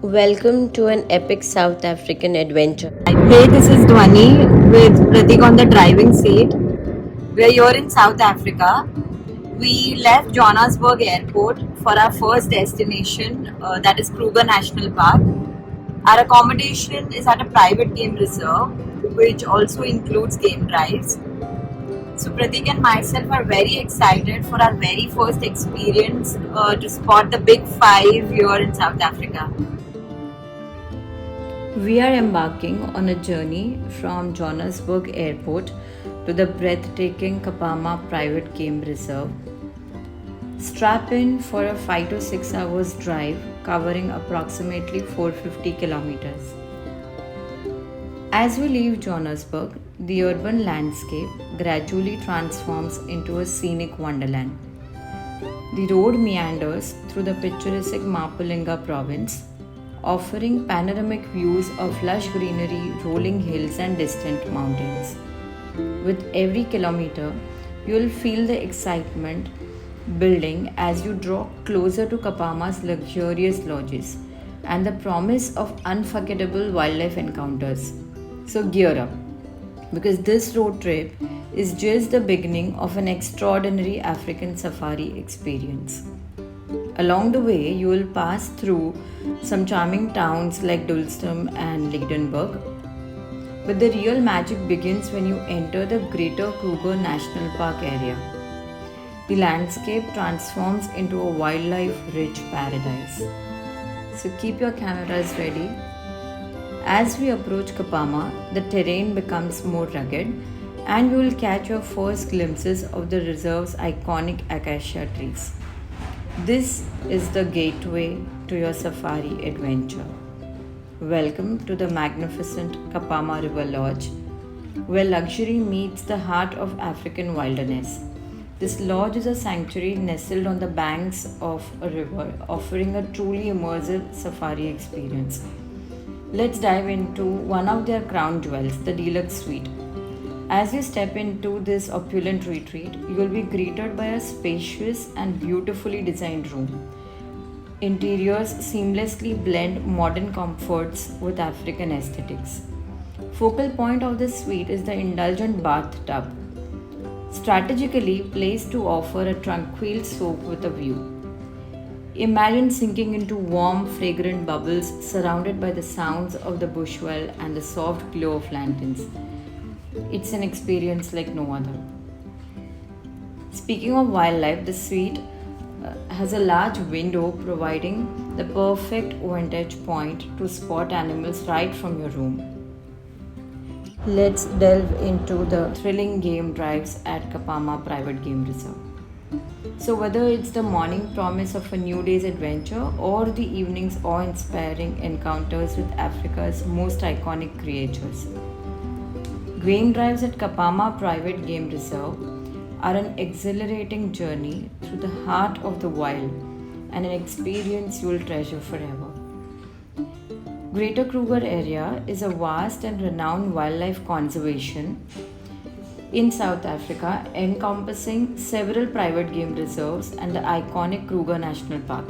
Welcome to an epic South African adventure. Hey, this is Dhwani with Pratik on the driving seat. We're here in South Africa. We left Johannesburg Airport for our first destination, that is Kruger National Park. Our accommodation is at a private game reserve, which also includes game drives. So, Pratik and myself are very excited for our very first experience to spot the big five here in South Africa. We are embarking on a journey from Johannesburg Airport to the breathtaking Kapama Private Game Reserve. Strap in for a 5 to 6 hours drive covering approximately 450 kilometers. As we leave Johannesburg, the urban landscape gradually transforms into a scenic wonderland. The road meanders through the picturesque Mapulinga province, offering panoramic views of lush greenery, rolling hills, and distant mountains. With every kilometer, you will feel the excitement building as you draw closer to Kapama's luxurious lodges and the promise of unforgettable wildlife encounters. So, gear up because this road trip is just the beginning of an extraordinary African safari experience. Along the way, you will pass through some charming towns like Dulstam and Liedenburg. But the real magic begins when you enter the Greater Kruger National Park area. The landscape transforms into a wildlife-rich paradise. So keep your cameras ready. As we approach Kapama, the terrain becomes more rugged and you will catch your first glimpses of the reserve's iconic acacia trees. This is the gateway to your safari adventure. Welcome to the magnificent Kapama River Lodge, where luxury meets the heart of African wilderness. This lodge is a sanctuary nestled on the banks of a river, offering a truly immersive safari experience. Let's dive into one of their crown jewels, the deluxe suite. As you step into this opulent retreat, you will be greeted by a spacious and beautifully designed room. Interiors seamlessly blend modern comforts with African aesthetics. Focal point of this suite is the indulgent bathtub, strategically placed to offer a tranquil soak with a view. Imagine sinking into warm, fragrant bubbles surrounded by the sounds of the bushveld and the soft glow of lanterns. It's an experience like no other. Speaking of wildlife, the suite has a large window providing the perfect vantage point to spot animals right from your room. Let's delve into the thrilling game drives at Kapama Private Game Reserve. So, whether it's the morning promise of a new day's adventure or the evening's awe inspiring encounters with Africa's most iconic creatures, game drives at Kapama Private Game Reserve are an exhilarating journey through the heart of the wild and an experience you will treasure forever. Greater Kruger Area is a vast and renowned wildlife conservation in South Africa, encompassing several private game reserves and the iconic Kruger National Park.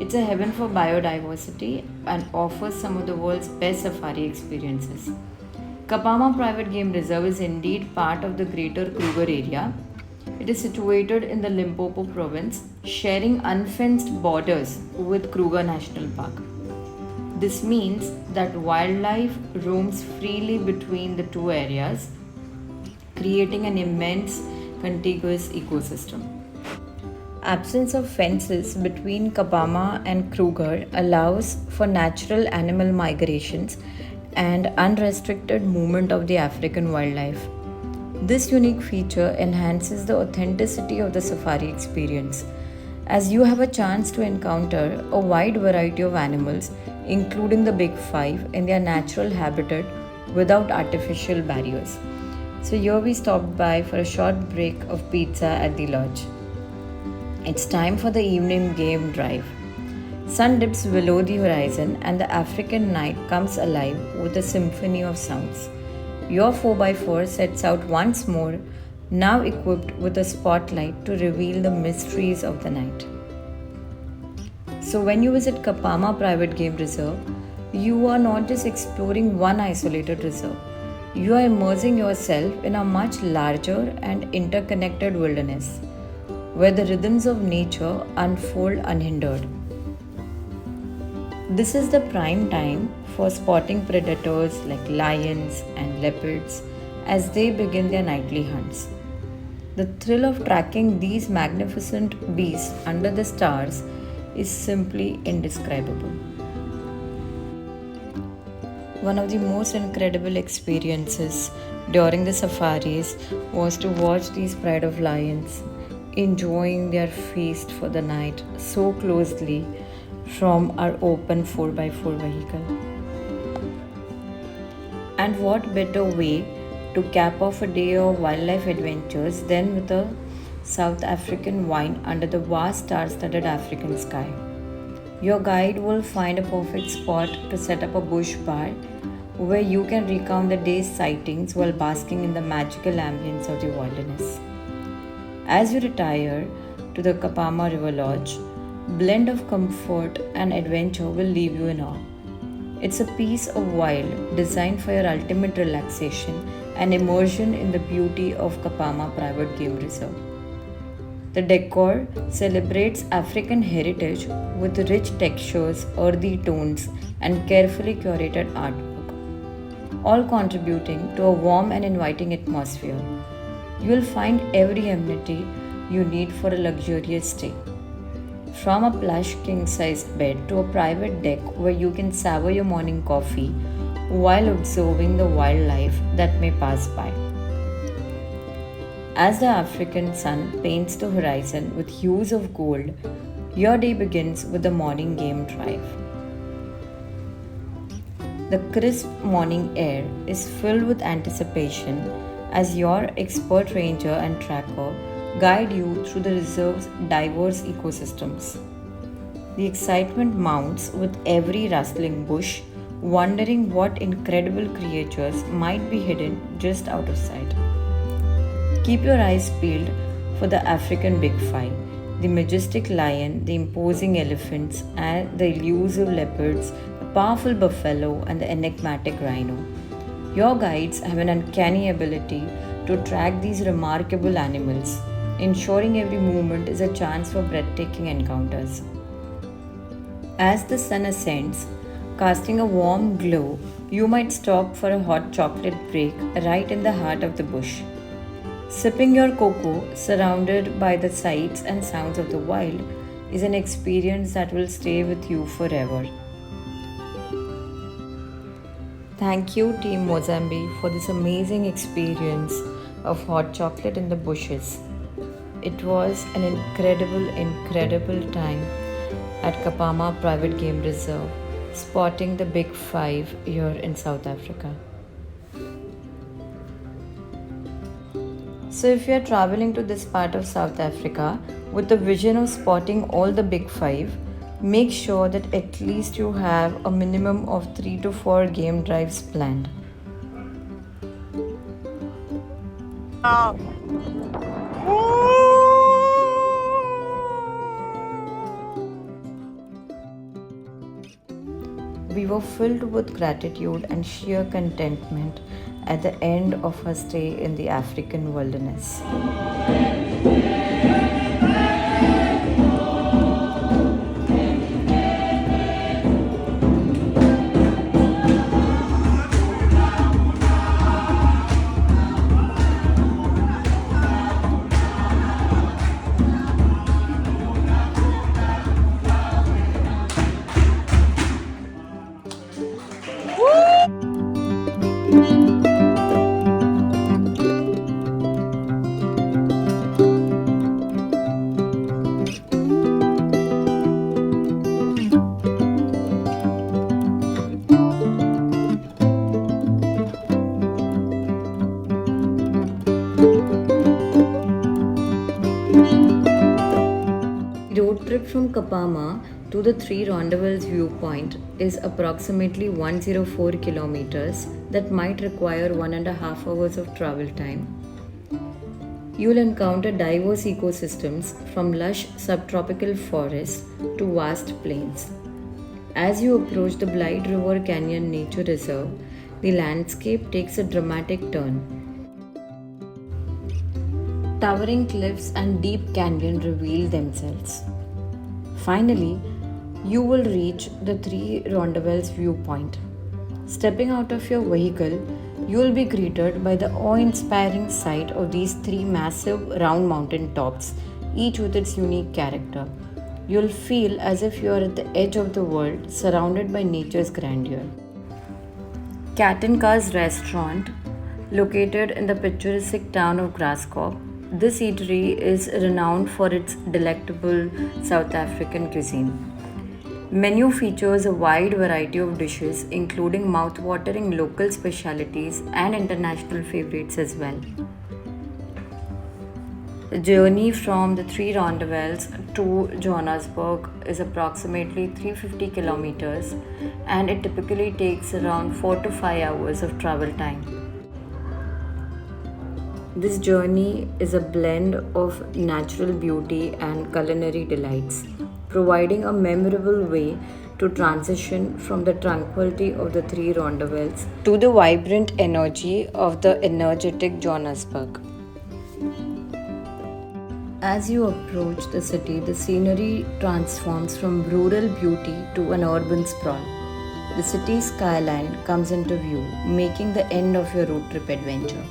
It's a heaven for biodiversity and offers some of the world's best safari experiences. Kapama Private Game Reserve is indeed part of the Greater Kruger Area. It is situated in the Limpopo province, sharing unfenced borders with Kruger National Park. This means that wildlife roams freely between the two areas, creating an immense contiguous ecosystem. Absence of fences between Kapama and Kruger allows for natural animal migrations and unrestricted movement of the African wildlife. This unique feature enhances the authenticity of the safari experience, as you have a chance to encounter a wide variety of animals, including the big five, in their natural habitat without artificial barriers. So, here we stopped by for a short break of pizza at the lodge. It's time for the evening game drive. Sun dips below the horizon and the African night comes alive with a symphony of sounds. Your 4x4 sets out once more, now equipped with a spotlight to reveal the mysteries of the night. So, when you visit Kapama Private Game Reserve, you are not just exploring one isolated reserve, you are immersing yourself in a much larger and interconnected wilderness where the rhythms of nature unfold unhindered. This is the prime time for spotting predators like lions and leopards as they begin their nightly hunts. The thrill of tracking these magnificent beasts under the stars is simply indescribable. One of the most incredible experiences during the safaris was to watch these pride of lions enjoying their feast for the night so closely from our open 4x4 vehicle. And what better way to cap off a day of wildlife adventures than with a South African wine under the vast star studded African sky? Your guide will find a perfect spot to set up a bush bar where you can recount the day's sightings while basking in the magical ambience of the wilderness. As you retire to the Kapama River Lodge, blend of comfort and adventure will leave you in awe. It's a piece of wild designed for your ultimate relaxation and immersion in the beauty of Kapama Private Game Reserve. The decor celebrates African heritage with rich textures, earthy tones, and carefully curated artwork, all contributing to a warm and inviting atmosphere. You will find every amenity you need for a luxurious stay. From a plush king size bed to a private deck where you can savor your morning coffee while observing the wildlife that may pass by. As the African sun paints the horizon with hues of gold, your day begins with the morning game drive. The crisp morning air is filled with anticipation as your expert ranger and tracker guide you through the reserve's diverse ecosystems. The excitement mounts with every rustling bush, wondering what incredible creatures might be hidden just out of sight. Keep your eyes peeled for the African Big Five, the majestic lion, the imposing elephants, and the elusive leopards, the powerful buffalo, and the enigmatic rhino. Your guides have an uncanny ability to track these remarkable animals, ensuring every movement is a chance for breathtaking encounters. As the sun ascends, casting a warm glow, you might stop for a hot chocolate break right in the heart of the bush. Sipping your cocoa, surrounded by the sights and sounds of the wild, is an experience that will stay with you forever. Thank you, Team Mozambique, for this amazing experience of hot chocolate in the bushes. It was an incredible time at Kapama Private Game Reserve, spotting the Big Five here in South Africa. So, if you are traveling to this part of South Africa with the vision of spotting all the Big Five, make sure that at least you have a minimum of 3 to 4 game drives planned. We were filled with gratitude and sheer contentment at the end of our stay in the African wilderness. The road trip from Kapama to the three Rondavels viewpoint is approximately 104 kilometers that might require 1.5 hours of travel time. You'll encounter diverse ecosystems from lush subtropical forests to vast plains. As you approach the Blight River Canyon Nature Reserve, the landscape takes a dramatic turn. Towering cliffs and deep canyon reveal themselves. Finally, you will reach the three Rondavels viewpoint. Stepping out of your vehicle, you will be greeted by the awe-inspiring sight of these three massive round mountain tops, each with its unique character. You'll feel as if you are at the edge of the world, surrounded by nature's grandeur. Katinka's restaurant, located in the picturesque town of Graskop, this eatery is renowned for its delectable South African cuisine. Menu features a wide variety of dishes, including mouth-watering local specialities and international favorites as well. The journey from the three Rondavels to Johannesburg is approximately 350 kilometers, and it typically takes around 4 to 5 hours of travel time. This journey is a blend of natural beauty and culinary delights, providing a memorable way to transition from the tranquility of the three Rondavels to the vibrant energy of the energetic Johannesburg. As you approach the city, the scenery transforms from rural beauty to an urban sprawl. The city's skyline comes into view, making the end of your road trip adventure.